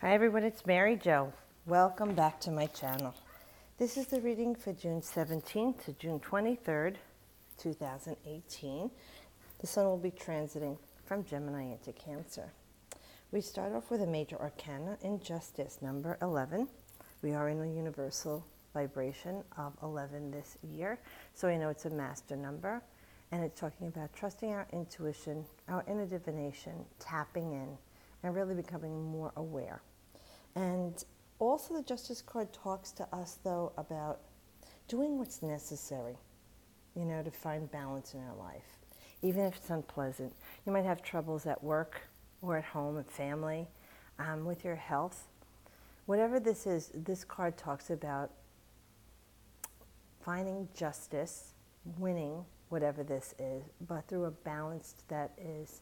Hi everyone, it's Mary Jo. Welcome back to my channel. This is the reading for June 17th to June 23rd, 2018. The sun will be transiting from Gemini into Cancer. We start off with a major arcana, Injustice, number 11. We are in a universal vibration of 11 this year, so we know it's a master number, and it's talking about trusting our intuition, our inner divination, tapping in, and really becoming more aware. And also the Justice card talks to us, though, about doing what's necessary, to find balance in our life, even if it's unpleasant. You might have troubles at work or at home, at family, with your health. Whatever this is, this card talks about finding justice, winning whatever this is, but through a balanced, that is,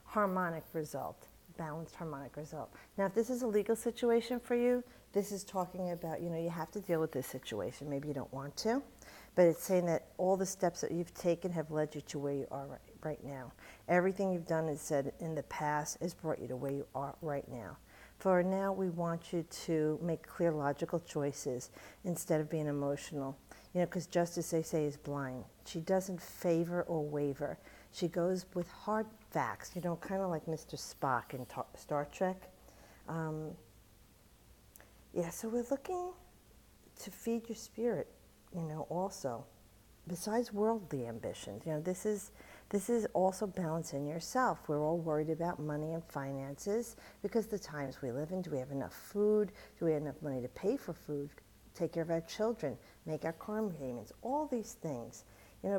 harmonic result. Balanced harmonic result. Now, if this is a legal situation for you, this is talking about, you have to deal with this situation. Maybe you don't want to, but it's saying that all the steps that you've taken have led you to where you are right now. Everything you've done and said in the past has brought you to where you are right now. For now, we want you to make clear, logical choices instead of being emotional. Because justice, they say, is blind. She doesn't favor or waver. She goes with hard facts, kind of like Mr. Spock in Star Trek. So we're looking to feed your spirit, also. Besides worldly ambitions, this is also balancing yourself. We're all worried about money and finances because the times we live in. Do we have enough food? Do we have enough money to pay for food? Take care of our children, make our car payments, all these things.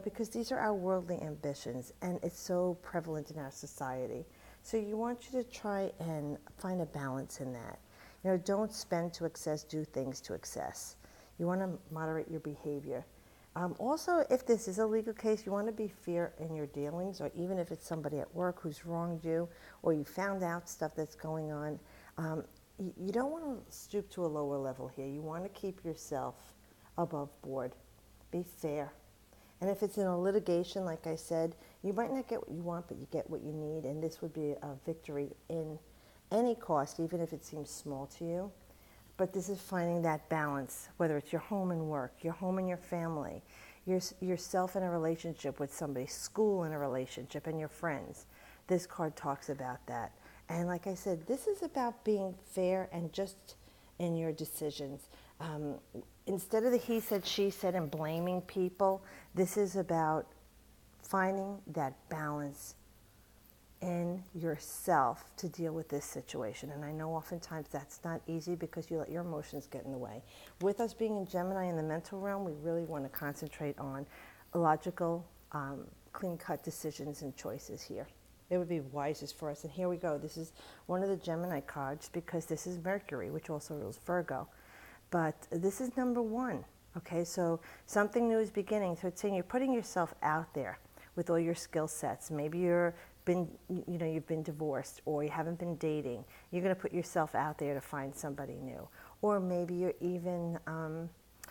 Because these are our worldly ambitions, and it's so prevalent in our society. So you want you to try and find a balance in that. Don't spend to excess, do things to excess. You want to moderate your behavior. Also, if this is a legal case, you want to be fair in your dealings, or even if it's somebody at work who's wronged you, or you found out stuff that's going on. You don't want to stoop to a lower level here. You want to keep yourself above board. Be fair. And if it's in a litigation, like I said, you might not get what you want, but you get what you need, and this would be a victory in any cost, even if it seems small to you. But this is finding that balance, whether it's your home and work, your home and your family, yourself in a relationship with somebody, school in a relationship, and your friends. This card talks about that. And like I said, this is about being fair and just in your decisions. Instead of the he said, she said, and blaming people, this is about finding that balance in yourself to deal with this situation. And I know oftentimes that's not easy because you let your emotions get in the way. With us being in Gemini in the mental realm, we really want to concentrate on logical, clean-cut decisions and choices here. It would be wisest for us. And here we go. This is one of the Gemini cards because this is Mercury, which also rules Virgo. But this is number 1, okay? So something new is beginning. So it's saying you're putting yourself out there with all your skill sets. Maybe you've been divorced, or you haven't been dating. You're going to put yourself out there to find somebody new. Or maybe you're even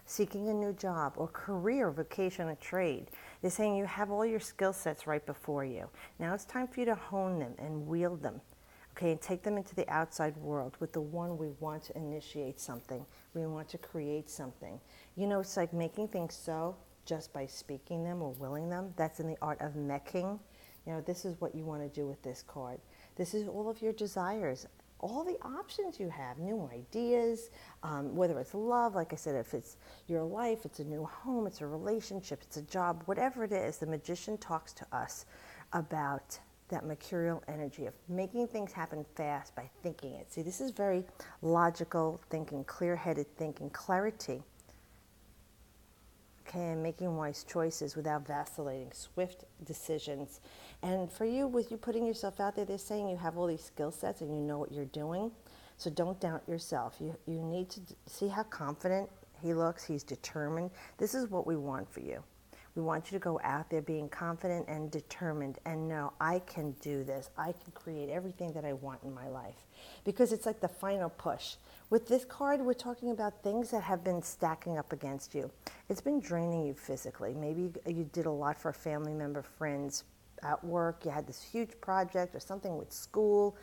seeking a new job or career, vocation, or trade. They're saying you have all your skill sets right before you. Now it's time for you to hone them and wield them. Okay, and take them into the outside world with the one we want to initiate something. We want to create something. It's like making things so just by speaking them or willing them. That's in the art of making. This is what you want to do with this card. This is all of your desires, all the options you have, new ideas, whether it's love, like I said, if it's your life, it's a new home, it's a relationship, it's a job, whatever it is. The magician talks to us about that mercurial energy of making things happen fast by thinking it. See, this is very logical thinking, clear-headed thinking, clarity. Okay, and making wise choices without vacillating, swift decisions. And for you, with you putting yourself out there, they're saying you have all these skill sets and you know what you're doing. So don't doubt yourself. You need to see how confident he looks. He's determined. This is what we want for you. We want you to go out there being confident and determined and know, I can do this. I can create everything that I want in my life. Because it's like the final push. With this card, we're talking about things that have been stacking up against you. It's been draining you physically. Maybe you did a lot for a family member, friends, at work, you had this huge project or something with school,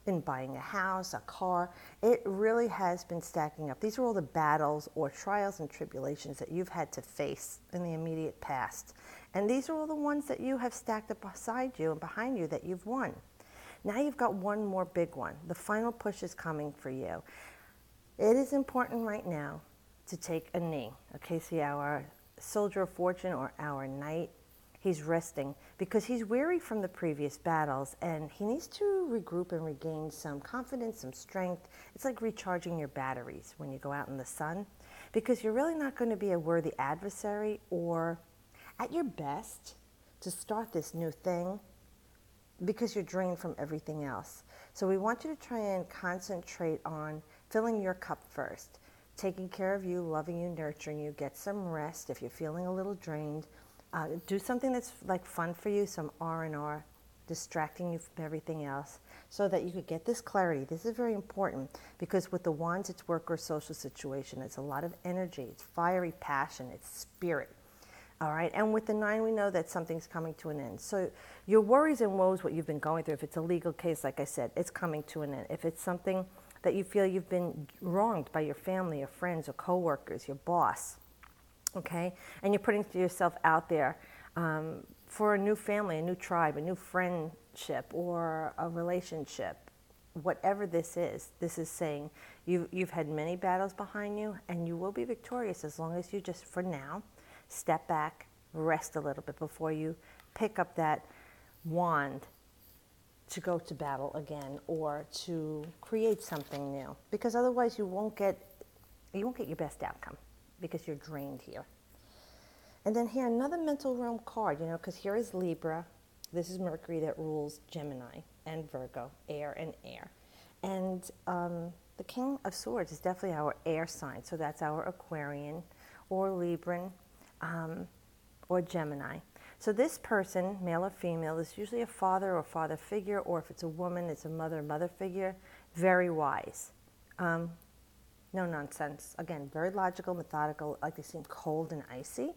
in buying a house, a car. It really has been stacking up. These are all the battles or trials and tribulations that you've had to face in the immediate past. And these are all the ones that you have stacked up beside you and behind you that you've won. Now you've got one more big one. The final push is coming for you. It is important right now to take a knee. Okay, see our soldier of fortune or our knight, he's resting because he's weary from the previous battles and he needs to regroup and regain some confidence, some strength. It's like recharging your batteries when you go out in the sun, because you're really not going to be a worthy adversary or at your best to start this new thing because you're drained from everything else. So we want you to try and concentrate on filling your cup first, taking care of you, loving you, nurturing you. Get some rest if you're feeling a little drained. Do something that's like fun for you, some R&R, distracting you from everything else, so that you could get this clarity. This is very important because with the wands, it's work or social situation. It's a lot of energy. It's fiery passion. It's spirit. All right. And with the 9, we know that something's coming to an end. So your worries and woes, what you've been going through, if it's a legal case, like I said, it's coming to an end. If it's something that you feel you've been wronged by your family or friends or coworkers, your boss, okay, and you're putting yourself out there for a new family, a new tribe, a new friendship, or a relationship, whatever this is saying you've had many battles behind you, and you will be victorious as long as you just, for now, step back, rest a little bit before you pick up that wand to go to battle again or to create something new, because otherwise you won't get your best outcome, because you're drained here. And then here, another mental realm card, because here is Libra. This is Mercury that rules Gemini and Virgo, air and air. And the King of Swords is definitely our air sign. So that's our Aquarian or Libran or Gemini. So this person, male or female, is usually a father or father figure, or if it's a woman, it's a mother figure. Very wise. No nonsense. Again, very logical, methodical, like they seem cold and icy,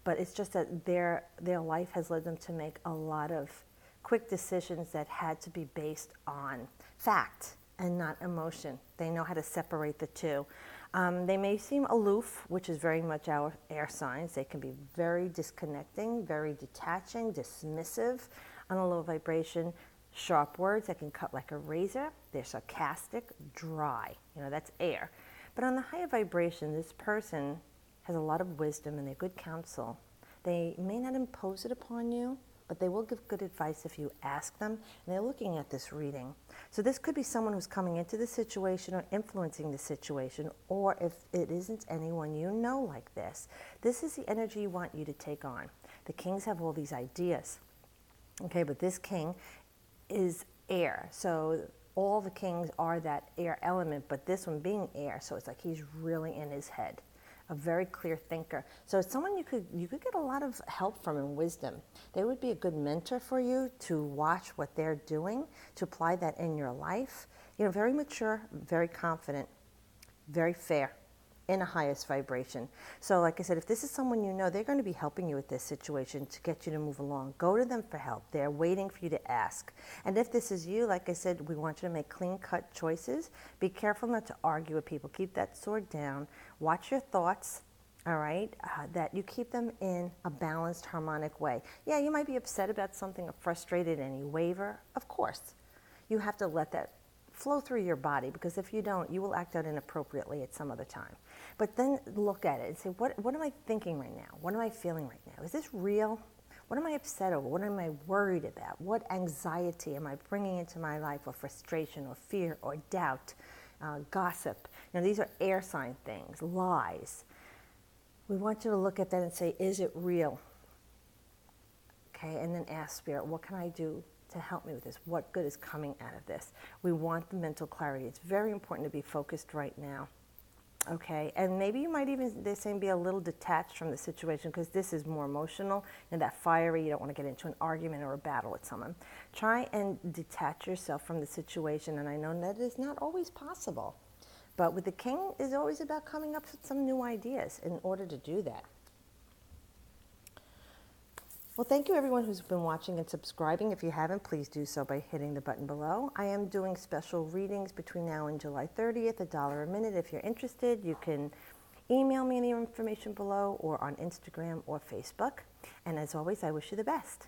but it's just that their life has led them to make a lot of quick decisions that had to be based on fact and not emotion. They know how to separate the two. They may seem aloof, which is very much our air signs. They can be very disconnecting, very detaching, dismissive on a low vibration. Sharp words that can cut like a razor. They're sarcastic, dry. That's air. But on the higher vibration, this person has a lot of wisdom and they're good counsel. They may not impose it upon you, but they will give good advice if you ask them, and they're looking at this reading. So this could be someone who's coming into the situation or influencing the situation, or if it isn't anyone you know like this is the energy you want you to take on. The kings have all these ideas, okay, but this king is air, so all the kings are that air element, but this one being air, so it's like he's really in his head. A very clear thinker. So it's someone you could get a lot of help from and wisdom. They would be a good mentor for you to watch what they're doing, to apply that in your life. Very mature, very confident, very fair, in a highest vibration. So like I said, if this is someone you know, they're going to be helping you with this situation to get you to move along. Go to them for help. They're waiting for you to ask. And if this is you, like I said, we want you to make clean-cut choices. Be careful not to argue with people. Keep that sword down. Watch your thoughts, all right, that you keep them in a balanced, harmonic way. Yeah, you might be upset about something or frustrated and you waver. Of course. You have to let that flow through your body, because if you don't, you will act out inappropriately at some other time. But then look at it and say, what am I thinking right now? What am I feeling right now? Is this real? What am I upset over? What am I worried about? What anxiety am I bringing into my life, or frustration or fear or doubt, gossip? These are air sign things, lies. We want you to look at that and say, is it real? Okay, and then ask Spirit, what can I do to help me with this? What good is coming out of this? We want the mental clarity. It's very important to be focused right now. Okay, and maybe you might even, they're saying, be a little detached from the situation, because this is more emotional and that fiery. You don't want to get into an argument or a battle with someone. Try and detach yourself from the situation, and I know that is not always possible. But with the king, it's always about coming up with some new ideas in order to do that. Well, thank you everyone who's been watching and subscribing. If you haven't, please do so by hitting the button below. I am doing special readings between now and July 30th, $1 a minute. If you're interested, you can email me the information below or on Instagram or Facebook. And as always, I wish you the best.